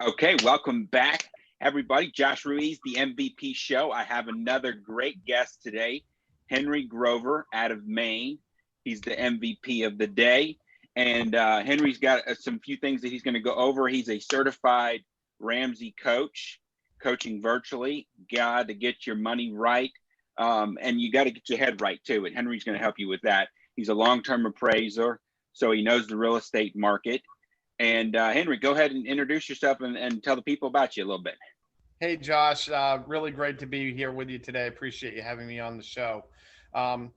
Okay, welcome back, everybody. Josh Ruiz, the MVP show. I have another great guest today, Henry Grover out of Maine. He's the MVP of the day. And Henry's got some few things that he's going to go over. He's a certified Ramsey coach, coaching virtually, got to get your money right. And you got to get your head right too. And Henry's going to help you with that. He's a long-term appraiser, so he knows the real estate market. And Henry, go ahead and introduce yourself and tell the people about you a little bit. Hey, Josh, really great to be here with you today. I appreciate you having me on the show. Um,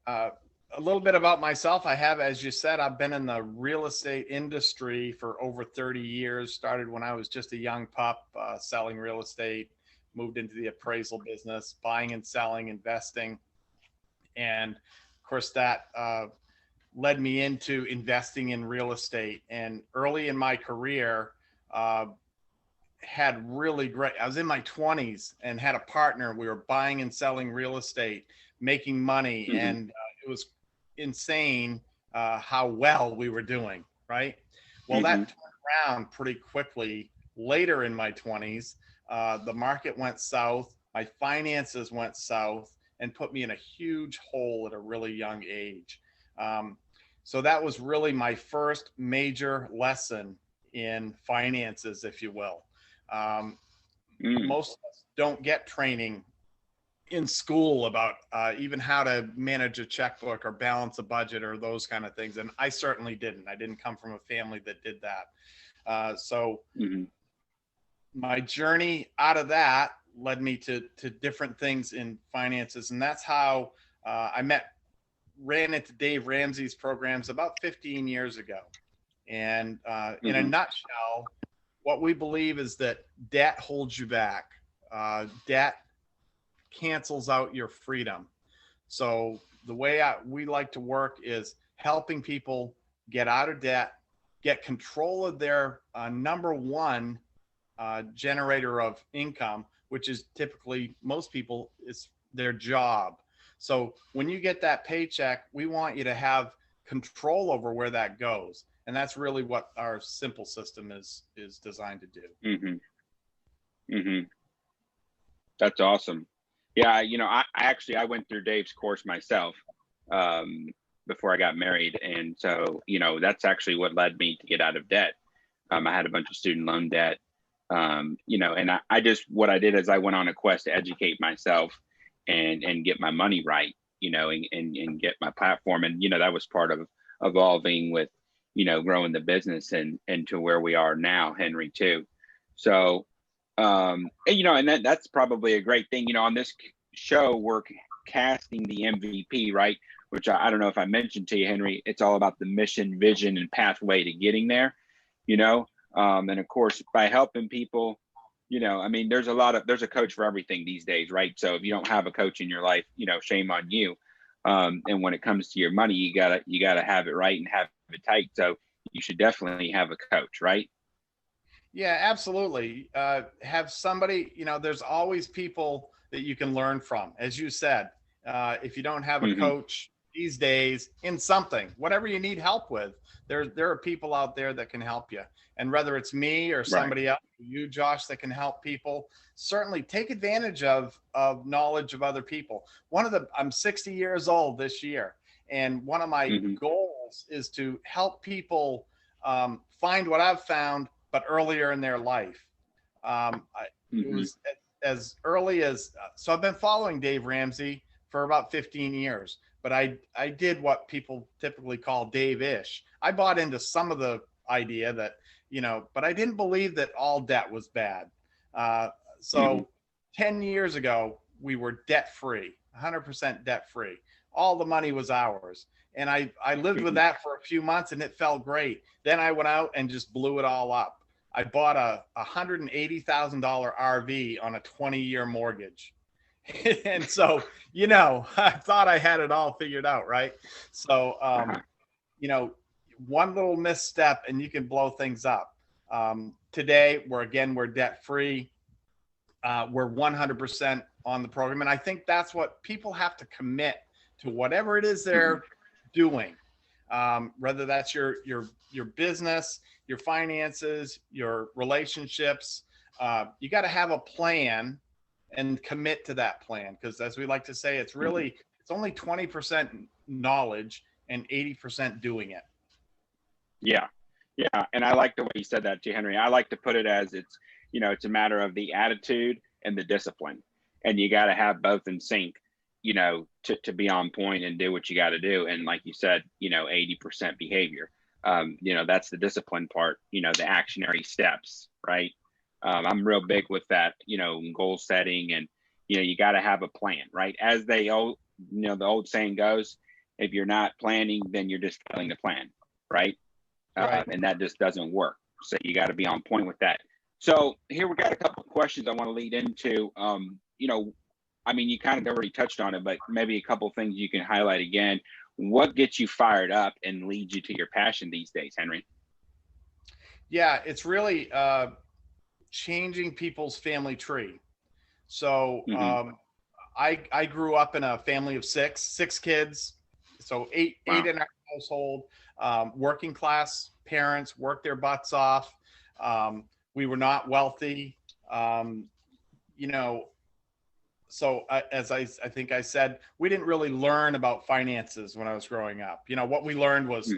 a little bit about myself. I have, as you said, I've been in the real estate industry for over 30 years. Started when I was just a young pup, selling real estate, moved into the appraisal business, buying and selling, investing. And of course, that led me into investing in real estate. And early in my career, had really great, I was in my 20s and had a partner. We were buying and selling real estate, making money. And it was insane how well we were doing, right? Well, that turned around pretty quickly later in my 20s. The market went south, my finances went south, and put me in a huge hole at a really young age. So that was really my first major lesson in finances, if you will. Most of us don't get training in school about even how to manage a checkbook or balance a budget or those kind of things. And I certainly didn't. I didn't come from a family that did that. So my journey out of that led me to different things in finances. And that's how I ran into Dave Ramsey's programs about 15 years ago. And in a nutshell, what we believe is that debt holds you back. Debt cancels out your freedom. So the way we like to work is helping people get out of debt, get control of their number one generator of income, which is typically most people is their job. So when you get that paycheck, we want you to have control over where that goes. And that's really what our simple system is designed to do. That's awesome. Yeah, I went through Dave's course myself before I got married. And so, that's actually what led me to get out of debt. I had a bunch of student loan debt, and what I did is I went on a quest to educate myself and get my money right, and get my platform. And, that was part of evolving with, growing the business and to where we are now, Henry, too. So, and that's probably a great thing, on this show, we're casting the MVP, right? Which I don't know if I mentioned to you, Henry, it's all about the mission, vision, and pathway to getting there, and of course, by helping people, there's a coach for everything these days, right? So if you don't have a coach in your life, shame on you. And when it comes to your money, you gotta have it right and have it tight. So you should definitely have a coach, right? Yeah, absolutely. Have somebody, there's always people that you can learn from. As you said, if you don't have a coach these days in something, whatever you need help with, there are people out there that can help you. And whether it's me or somebody else, you, Josh, that can help people, certainly take advantage of knowledge of other people. I'm 60 years old this year. And one of my goals is to help people find what I've found, but earlier in their life. It was as early as, so I've been following Dave Ramsey for about 15 years, but I did what people typically call Dave-ish. I bought into some of the idea that, but I didn't believe that all debt was bad. So 10 years ago, we were debt-free, 100% debt-free. All the money was ours. And I lived with that for a few months and it felt great. Then I went out and just blew it all up. I bought a $180,000 RV on a 20-year mortgage. And so, I thought I had it all figured out, right? So, one little misstep and you can blow things up. Today, we're debt-free. We're 100% on the program. And I think that's what people have to commit to, whatever it is they're doing, whether that's your business, your finances, your relationships. You got to have a plan and commit to that plan. Because as we like to say, it's only 20% knowledge and 80% doing it. Yeah. Yeah. And I like the way you said that too, Henry. I like to put it as it's a matter of the attitude and the discipline. And you got to have both in sync, to be on point and do what you got to do. And like you said, 80% behavior. That's the discipline part, the actionary steps, right? I'm real big with that, goal setting, and, you got to have a plan, right? As the old saying goes, if you're not planning, then you're just failing to plan, right? Right. And that just doesn't work. So you got to be on point with that. So here we got a couple of questions I want to lead into. You kind of already touched on it, but maybe a couple of things you can highlight again. What gets you fired up and leads you to your passion these days, Henry? Yeah, it's really changing people's family tree. So I grew up in a family of six kids. So eight in our household, working class parents, worked their butts off. We were not wealthy. So as I think I said, we didn't really learn about finances when I was growing up. What we learned was,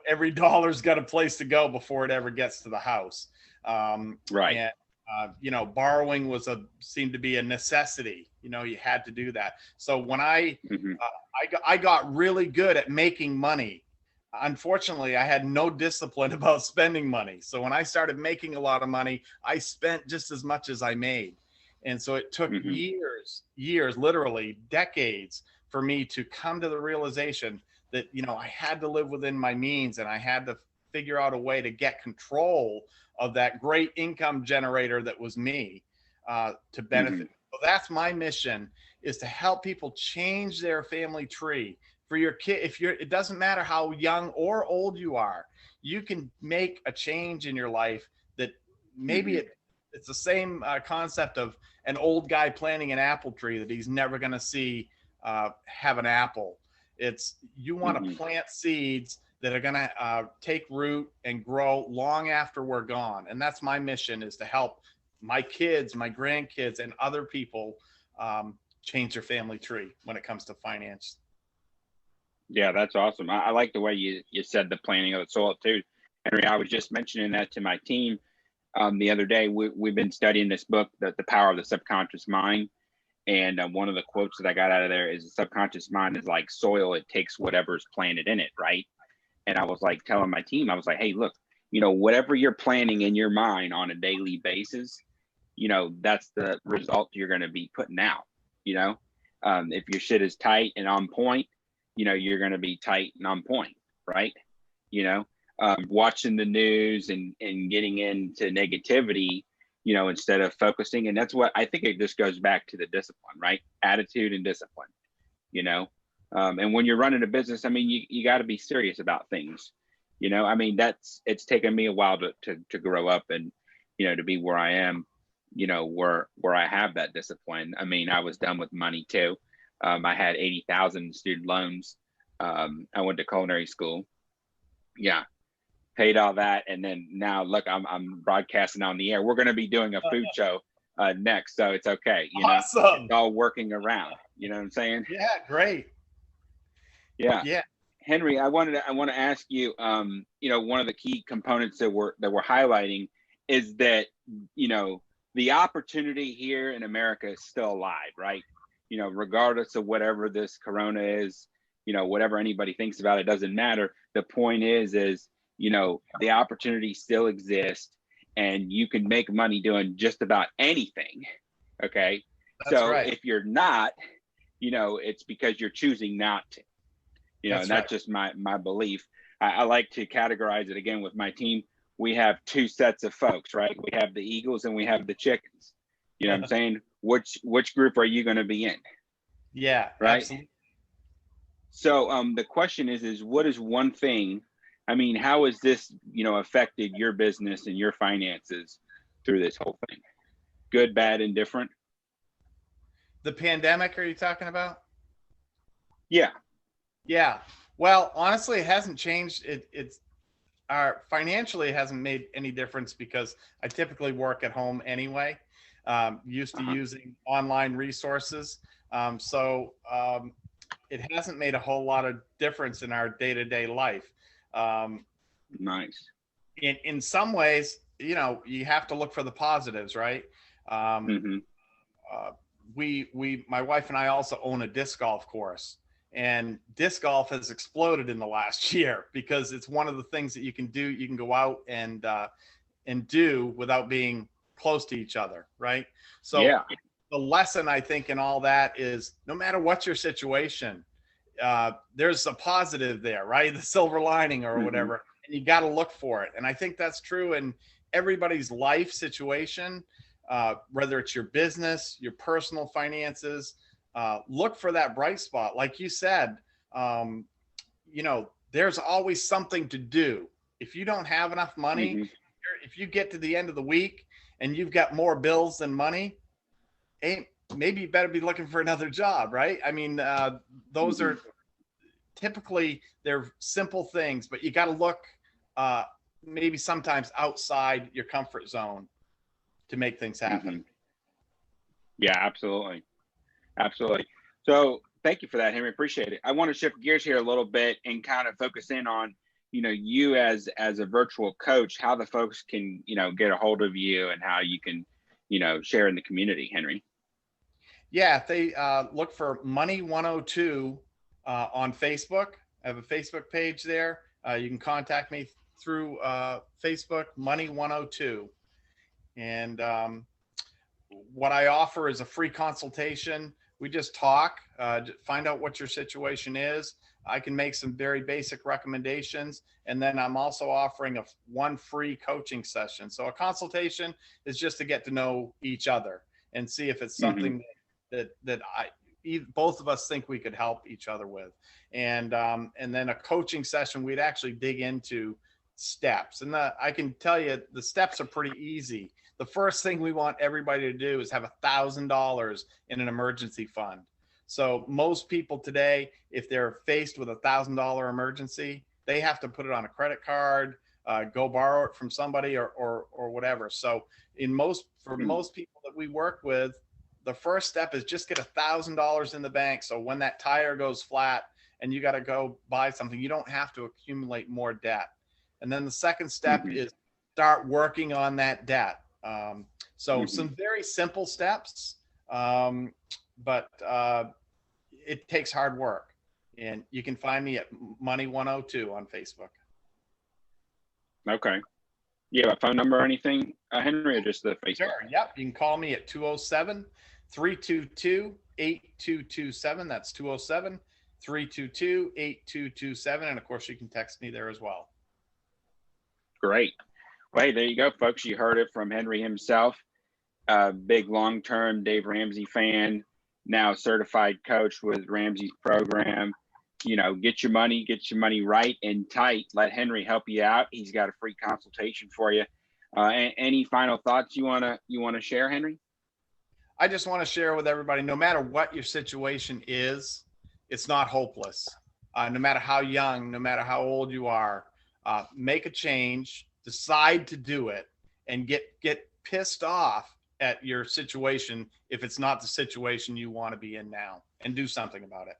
every dollar's got a place to go before it ever gets to the house. Right. And, borrowing seemed to be a necessity. You had to do that. So when I got really good at making money, unfortunately, I had no discipline about spending money. So when I started making a lot of money, I spent just as much as I made. And so it took years, literally decades, for me to come to the realization that, I had to live within my means, and I had to figure out a way to get control of that great income generator that was me, to benefit. So that's my mission, is to help people change their family tree. For your kid, it doesn't matter how young or old you are, you can make a change in your life that maybe it's the same concept of an old guy planting an apple tree that he's never going to see have an apple. It's you want to plant seeds that are going to take root and grow long after we're gone. And that's my mission, is to help my kids, my grandkids, and other people change their family tree when it comes to finance. Yeah, that's awesome. I like the way you said the planning of the soil too, Henry. I was just mentioning that to my team the other day. We've been studying this book, the Power of the Subconscious Mind. And one of the quotes that I got out of there is, the subconscious mind is like soil. It takes whatever's planted in it, right? And I was like telling my team, I was like, hey, look, whatever you're planning in your mind on a daily basis, that's the result you're going to be putting out. If your shit is tight and on point, you're going to be tight and on point, right? Watching the news and getting into negativity, instead of focusing. And that's what I think, it just goes back to the discipline, right? Attitude and discipline, and when you're running a business, you got to be serious about things, it's taken me a while to grow up and, to be where I am, where I have that discipline. I was done with money too. I had 80,000 student loans. I went to culinary school. Yeah. Paid all that, and then now look, I'm broadcasting on the air. We're going to be doing a food show next, so it's okay. Awesome. It's all working around. You know what I'm saying? Yeah, great. Yeah. Henry, I want to ask you. One of the key components that we're highlighting is that the opportunity here in America is still alive, right? Regardless of whatever this corona is, whatever anybody thinks about it, doesn't matter. The point is the opportunity still exists, and you can make money doing just about anything. Okay. That's so right. If you're not, it's because you're choosing not to, and that's just my belief. I like to categorize it again with my team. We have two sets of folks, right? We have the Eagles and we have the chickens. You know what I'm saying? Which group are you going to be in? Yeah. Right. Absolutely. So the question is what is one thing, how has this, affected your business and your finances through this whole thing? Good, bad, and different? The pandemic, are you talking about? Yeah. Yeah. Well, honestly, it hasn't changed. It's financially, it hasn't made any difference because I typically work at home anyway. Used to using online resources. It hasn't made a whole lot of difference in our day-to-day life. Nice. In some ways, you know, you have to look for the positives, right? My wife and I also own a disc golf course, and disc golf has exploded in the last year because it's one of the things that you can do. You can go out and do without being close to each other, right? So yeah. The lesson, I think, in all that is no matter what your situation, there's a positive there, right? The silver lining or whatever, and you got to look for it. And I think that's true in everybody's life situation, whether it's your business, your personal finances. Look for that bright spot. Like you said, you know, there's always something to do. If you don't have enough money, if you get to the end of the week and you've got more bills than money, maybe you better be looking for another job, right? I mean, those are typically, they're simple things, but you got to look maybe sometimes outside your comfort zone to make things happen. Yeah, absolutely. Absolutely. So thank you for that, Henry. Appreciate it. I want to shift gears here a little bit and kind of focus in on, you know, you as a virtual coach, how the folks can, you know, get a hold of you and how you can, you know, share in the community, Henry. Yeah, if they look for Money 102 on Facebook. I have a Facebook page there. You can contact me through Facebook, Money 102. And what I offer is a free consultation. We just talk, find out what your situation is. I can make some very basic recommendations. And then I'm also offering one free coaching session. So a consultation is just to get to know each other and see if it's something that both of us think we could help each other with. And then a coaching session, we'd actually dig into steps. And I can tell you the steps are pretty easy. The first thing we want everybody to do is have $1,000 in an emergency fund. So most people today, if they're faced with $1,000 emergency, they have to put it on a credit card, go borrow it from somebody or whatever. So for most people that we work with, the first step is just get $1,000 in the bank. So when that tire goes flat and you got to go buy something, you don't have to accumulate more debt. And then the second step is start working on that debt. Some very simple steps, but it takes hard work. And you can find me at Money 102 on Facebook. Okay. You have a phone number or anything, Henry, or just the Facebook? Sure. Yep. You can call me at 207-322-8227. That's 207-322-8227. And of course, you can text me there as well. Great. Well, hey, there you go, folks. You heard it from Henry himself. Big long-term Dave Ramsey fan, now certified coach with Ramsey's program. You know, get your money right and tight. Let Henry help you out. He's got a free consultation for you. Any final thoughts you wanna share, Henry? I just want to share with everybody, no matter what your situation is, it's not hopeless. No matter how young, no matter how old you are, make a change, decide to do it, and get pissed off at your situation if it's not the situation you want to be in now, and do something about it.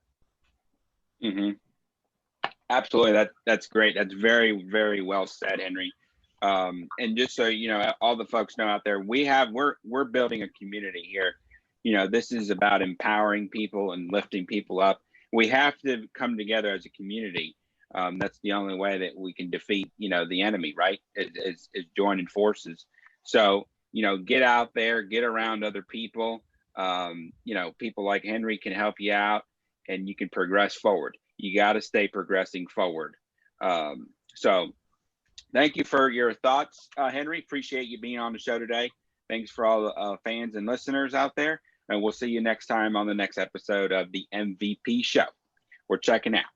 Absolutely. That's great. That's very, very well said, Henry. And just so you know, all the folks know out there, we're building a community here. You know, this is about empowering people and lifting people up. We have to come together as a community. That's the only way that we can defeat, you know, the enemy, right? Is joining forces. So, you know, get out there, get around other people. You know, people like Henry can help you out, and you can progress forward. You got to stay progressing forward. So thank you for your thoughts, Henry. Appreciate you being on the show today. Thanks for all the fans and listeners out there. And we'll see you next time on the next episode of the MVP Show. We're checking out.